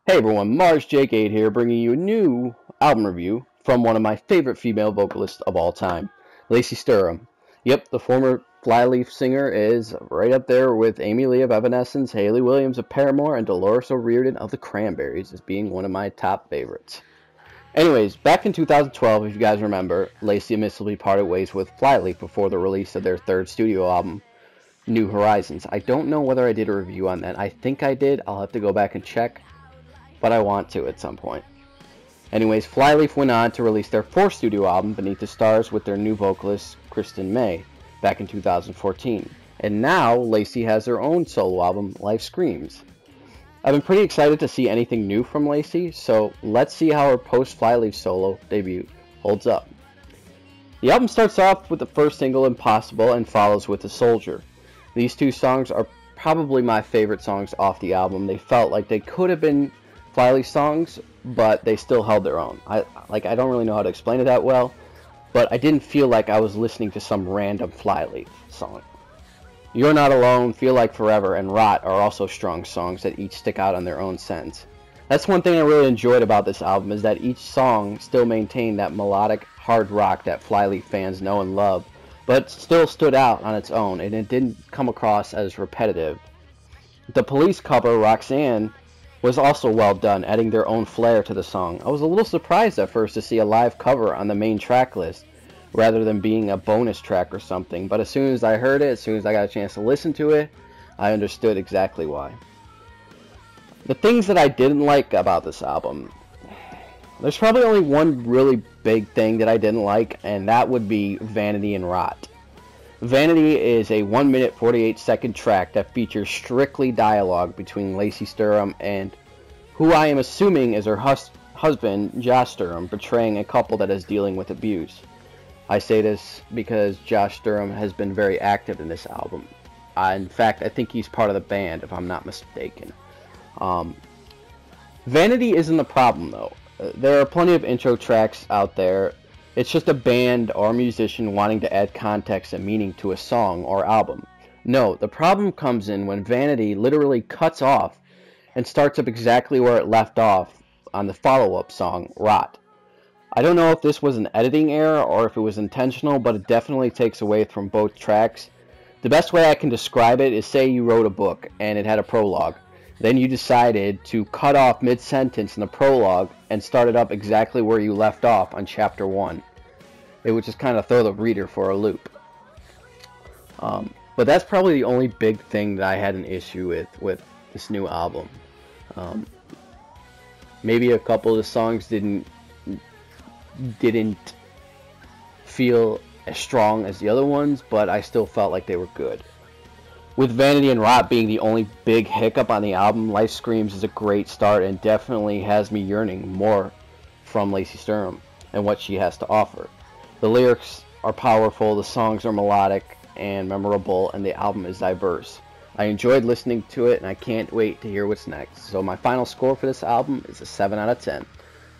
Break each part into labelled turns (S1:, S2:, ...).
S1: Hey everyone, Mars Jake8 here, bringing you a new album review from one of my favorite female vocalists of all time, Lacey Sturm. Yep, the former Flyleaf singer is right up there with Amy Lee of Evanescence, Hayley Williams of Paramore, and Dolorus of the Cranberries as being one of my top favorites. Anyways, back in 2012, if you guys remember, Lacey amicably parted ways with Flyleaf before the release of their third studio album, New Horizons. I don't know whether I did a review on that. I think I did. I'll have to go back and check, but I want to at some point. Anyways, Flyleaf went on to release their fourth studio album, Beneath the Stars, with their new vocalist, Kirsten May, back in 2014. And now, Lacey has her own solo album, Life Screams. I've been pretty excited to see anything new from Lacey, so let's see how her post-Flyleaf solo debut holds up. The album starts off with the first single, Impossible, and follows with The Soldier. These two songs are probably my favorite songs off the album. They felt like they could have been Flyleaf songs, but they still held their own. I don't really know how to explain it that well, but I didn't feel like I was listening to some random Flyleaf song. You're Not Alone, Feel Like Forever, and Rot are also strong songs that each stick out on their own sense. That's one thing I really enjoyed about this album, is that each song still maintained that melodic hard rock that Flyleaf fans know and love, but still stood out on its own, and it didn't come across as repetitive. The Police cover, Roxanne, was also well done, adding their own flair to the song. I was a little surprised at first to see a live cover on the main track list, rather than being a bonus track or something, but as soon as I heard it, as soon as I got a chance to listen to it, I understood exactly why. The things that I didn't like about this album, there's probably only one really big thing that I didn't like, and that would be Vanity and Rot. Vanity is a 1 minute 48 second track that features strictly dialogue between Lacey Sturm and who I am assuming is her husband, Josh Sturm, portraying a couple that is dealing with abuse. I say this because Josh Sturm has been very active in this album. In fact, I think he's part of the band, if I'm not mistaken. Vanity isn't the problem, though. There are plenty of intro tracks out there. It's just a band or a musician wanting to add context and meaning to a song or album. No, the problem comes in when Vanity literally cuts off and starts up exactly where it left off on the follow-up song, Rot. I don't know if this was an editing error or if it was intentional, but it definitely takes away from both tracks. The best way I can describe it is, say you wrote a book and it had a prologue. Then you decided to cut off mid-sentence in the prologue and start it up exactly where you left off on chapter 1. It would just kind of throw the reader for a loop. But that's probably the only big thing that I had an issue with this new album. Maybe a couple of the songs didn't feel as strong as the other ones, but I still felt like they were good. With Vanity and Rot being the only big hiccup on the album, Life Screams is a great start and definitely has me yearning more from Lacey Sturm and what she has to offer. The lyrics are powerful, the songs are melodic and memorable, and the album is diverse. I enjoyed listening to it and I can't wait to hear what's next. So my final score for this album is a 7 out of 10.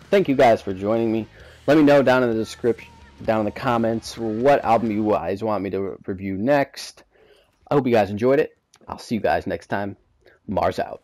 S1: Thank you guys for joining me. Let me know down in the description, down in the comments, what album you guys want me to review next. I hope you guys enjoyed it. I'll see you guys next time. Mars out.